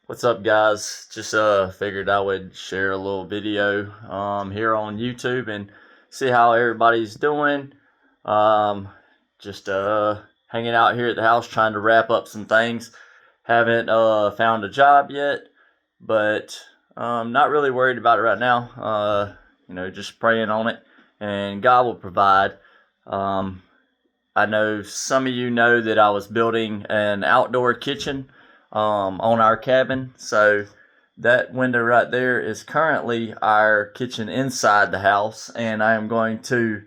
What's up, guys? Just figured I would share a little video here on YouTube and see how everybody's doing. Um just hanging out here at the house trying to wrap up some things. Haven't found a job yet, but not really worried about it right now. Just praying on it and God will provide. Um I know some of you know that I was building an outdoor kitchen on our cabin. So that window right there is currently our kitchen inside the house, and I am going to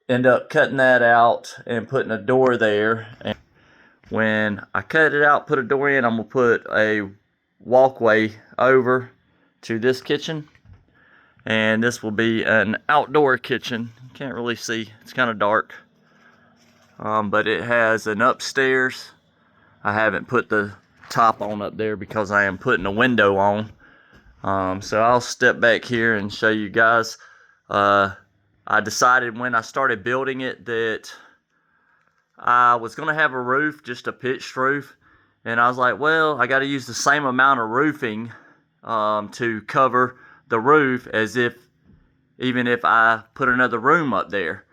end up cutting that out and putting a door there. And when I cut it out, put a door in, I'm gonna put a walkway over to this kitchen, and this will be an outdoor kitchen. You can't really see, it's kind of dark, but it has an upstairs. I haven't put the top on up there because I am putting a window on. So I'll step back here and show you guys. I decided when I started building it that I was going to have a roof, just a pitched roof. And I was like, well, I got to use the same amount of roofing to cover the roof as if, even if I put another room up there.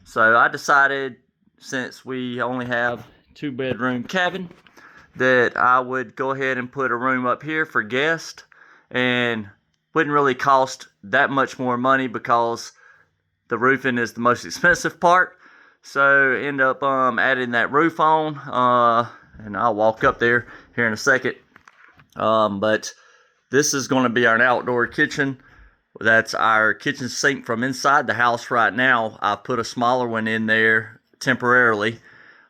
So I decided, since we only have 2-bedroom cabin, that I would go ahead and put a room up here for guests, and wouldn't really cost that much more money because the roofing is the most expensive part. So end up adding that roof on, and I'll walk up there here in a second. But this is going to be our outdoor kitchen. That's our kitchen sink from inside the house right now. I put a smaller one in there temporarily.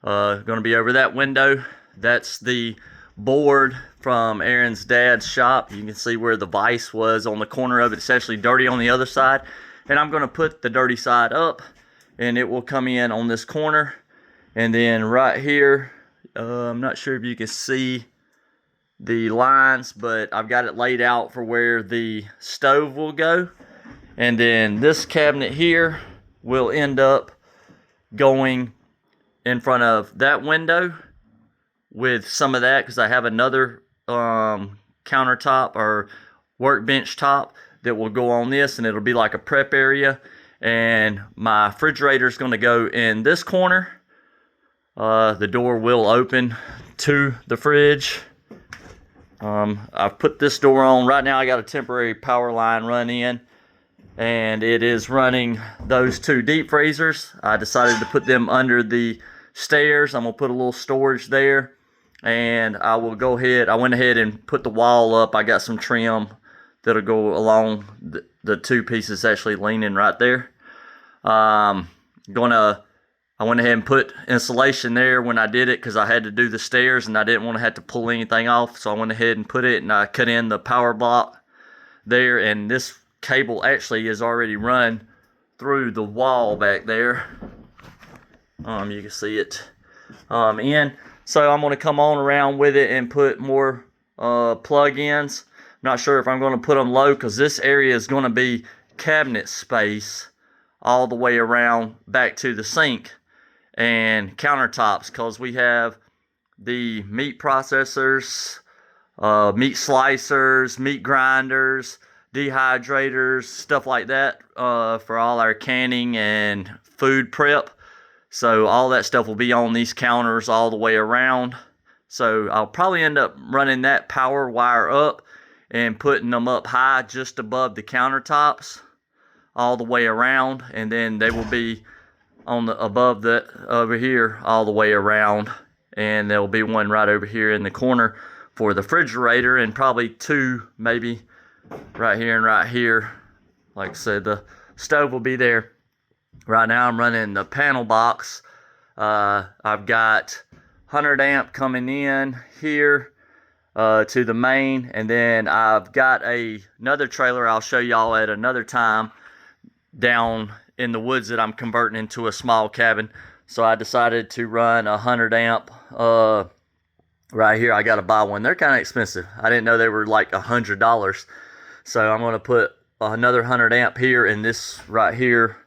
Going to be over that window. That's the board from Aaron's dad's shop. You can see where the vise was on the corner of it. It's actually dirty on the other side. And I'm going to put the dirty side up, and it will come in on this corner. And then right here, I'm not sure if you can see the lines, but I've got it laid out for where the stove will go. And then this cabinet here will end up going in front of that window with some of that, because I have another countertop or workbench top that will go on this, and it'll be like a prep area. And my refrigerator is going to go in this corner. The door will open to the fridge. I've put this door on. Right now I got a temporary power line run in, and it is running those 2 deep freezers. I decided to put them under the stairs. I'm going to put a little storage there. And I will go ahead, I went ahead and put the wall up. I got some trim that'll go along the 2 pieces actually leaning right there. I went ahead and put insulation there when I did it, because I had to do the stairs and I didn't want to have to pull anything off. So I went ahead and put it, and I cut in the power block there. And this cable actually is already run through the wall back there. You can see it in. So I'm going to come on around with it and put more plug-ins. I'm not sure if I'm going to put them low, because this area is going to be cabinet space all the way around back to the sink and countertops, because we have the meat processors, meat slicers, meat grinders, dehydrators, stuff like that, for all our canning and food prep. So all that stuff will be on these counters all the way around. So I'll probably end up running that power wire up and putting them up high just above the countertops all the way around. And then they will be on the above that over here all the way around. And there will be one right over here in the corner for the refrigerator, and probably 2 maybe right here and right here. Like I said, the stove will be there. Right now I'm running the panel box. I've got 100 amp coming in here to the main, and then I've got another trailer I'll show y'all at another time down in the woods that I'm converting into a small cabin. So I decided to run 100 amp right here. I got to buy one. They're kind of expensive. I didn't know they were like $100. So I'm going to put another 100 amp here, and this right here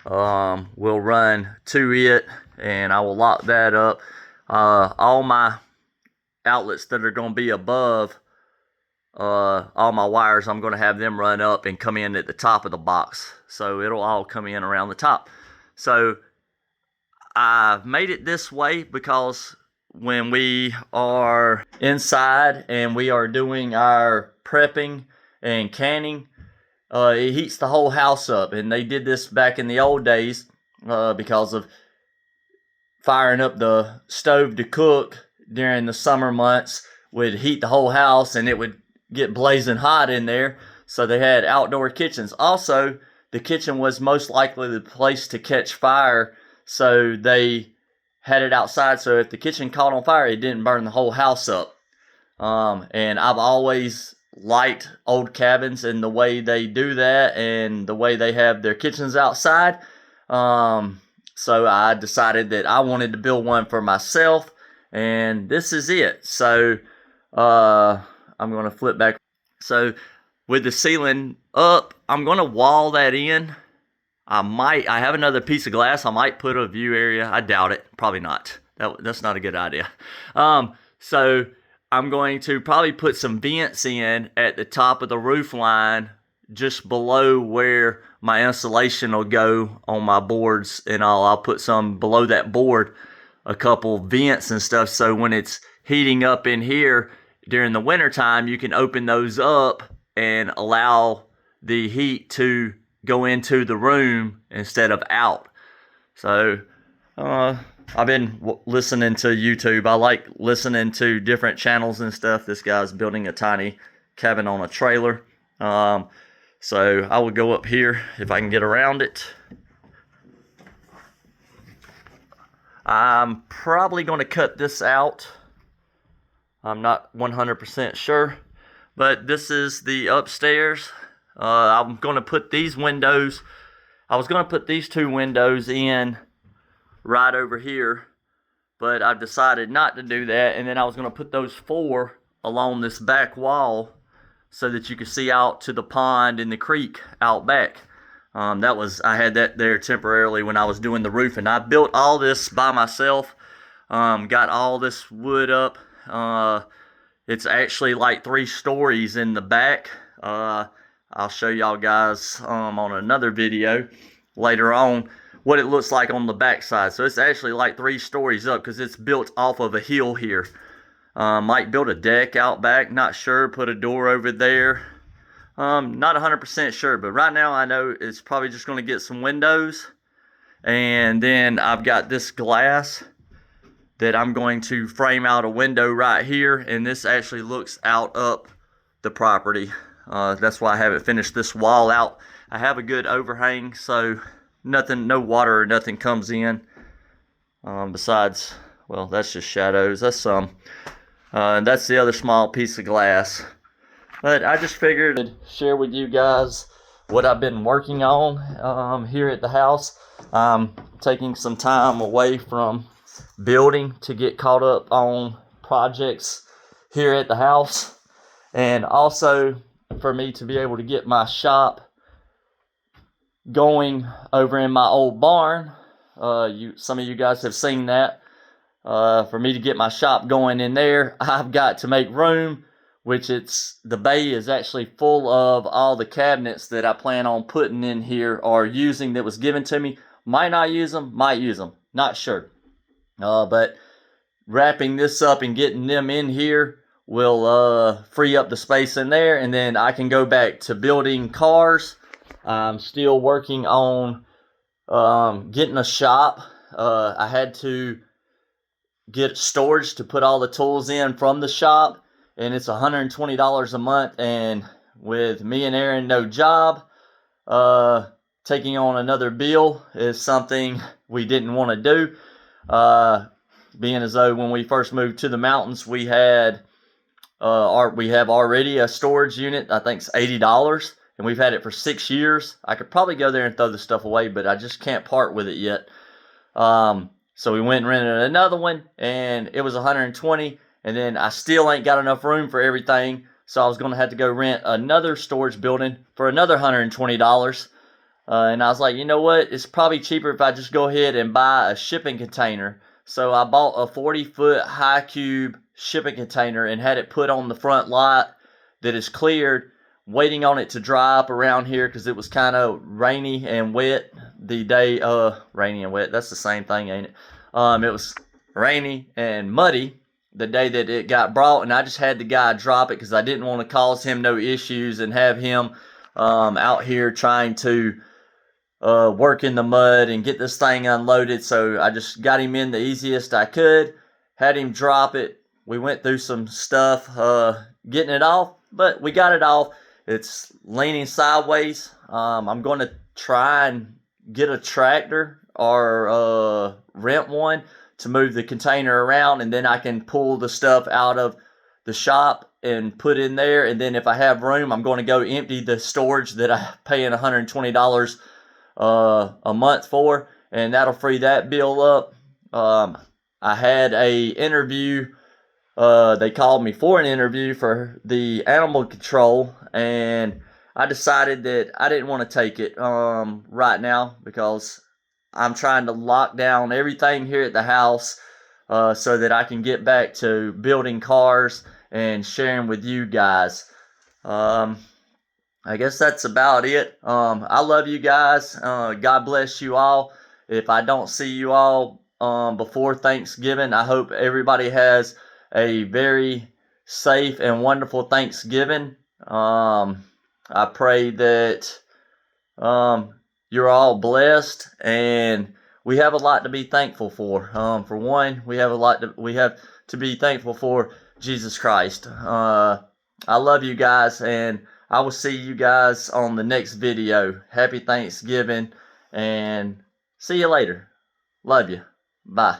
will run to it, and I will lock that up. All my outlets that are going to be above all my wires, I'm going to have them run up and come in at the top of the box. So it'll all come in around the top. So I made it this way because when we are inside and we are doing our prepping and canning, it heats the whole house up. And they did this back in the old days because of firing up the stove to cook during the summer months would heat the whole house and it would get blazing hot in there. So they had outdoor kitchens. Also, the kitchen was most likely the place to catch fire, so they had it outside, so if the kitchen caught on fire, it didn't burn the whole house up. And I've always liked old cabins and the way they do that and the way they have their kitchens outside. So I decided that I wanted to build one for myself, and this is it. So I'm going to flip back. So with the ceiling up, I'm going to wall that in. I have another piece of glass. I might put a view area. I doubt it. Probably not. That's not a good idea. So I'm going to probably put some vents in at the top of the roof line, just below where my insulation will go on my boards and all. I'll put some below that board, a couple vents and stuff, so when it's heating up in here during the wintertime, you can open those up and allow the heat to go into the room instead of out. So I've been listening to YouTube. I like listening to different channels and stuff. This guy's building a tiny cabin on a trailer. So I will go up here if I can get around it. I'm probably going to cut this out. I'm not 100% sure. But this is the upstairs. I'm going to put these windows. I was going to put these two windows in right over here, but I've decided not to do that. And then I was going to put those four along this back wall so that you could see out to the pond and the creek out back. I had that there temporarily when I was doing the roof, and I built all this by myself. Got all this wood up. It's actually like 3 stories in the back. I'll show y'all guys on another video later on what it looks like on the back side. So it's actually like 3 stories up because it's built off of a hill here. Might build a deck out back, not sure. Put a door over there. Not 100% sure, but right now I know it's probably just going to get some windows. And then I've got this glass that I'm going to frame out a window right here, and this actually looks out up the property. That's why I haven't finished this wall out. I have a good overhang, so no water or nothing comes in. Besides, well, that's just shadows. That's some. And that's the other small piece of glass. But I just figured I'd share with you guys what I've been working on here at the house. I'm taking some time away from building to get caught up on projects here at the house, and also for me to be able to get my shop going over in my old barn. Some of you guys have seen that. For me to get my shop going in there, I've got to make room, which the bay is actually full of all the cabinets that I plan on putting in here or using that was given to me. Might not use them, might use them, not sure. But wrapping this up and getting them in here will free up the space in there, and then I can go back to building cars. I'm still working on getting a shop. I had to get storage to put all the tools in from the shop, and it's $120 a month. And with me and Aaron no job, taking on another bill is something we didn't want to do. Being as though when we first moved to the mountains, we have already a storage unit. I think it's $80, and we've had it for 6 years. I could probably go there and throw the stuff away, but I just can't part with it yet. So we went and rented another one, and it was $120, and then I still ain't got enough room for everything, so I was going to have to go rent another storage building for another $120. And I was like, you know what? It's probably cheaper if I just go ahead and buy a shipping container. So I bought a 40-foot high cube shipping container and had it put on the front lot that is cleared, waiting on it to dry up around here because it was kind of rainy and wet the day. Rainy and wet, that's the same thing, ain't it? It was rainy and muddy the day that it got brought, and I just had the guy drop it because I didn't want to cause him no issues and have him out here trying to work in the mud and get this thing unloaded. So I just got him in the easiest I could, had him drop it. We went through some stuff getting it off, but we got it off. It's leaning sideways. I'm going to try and get a tractor or rent one to move the container around, and then I can pull the stuff out of the shop and put in there. And then if I have room, I'm going to go empty the storage that I'm paying $120 a month for, and that'll free that bill up. I had a interview. They called me for an interview for the animal control, and I decided that I didn't want to take it right now because I'm trying to lock down everything here at the house so that I can get back to building cars and sharing with you guys. I guess that's about it. I love you guys. God bless you all. If I don't see you all before Thanksgiving, I hope everybody has a very safe and wonderful Thanksgiving. I pray that you're all blessed, and we have a lot to be thankful for. For one, we have to be thankful for Jesus Christ. I love you guys, and I will see you guys on the next video. Happy Thanksgiving, and see you later. Love you. Bye.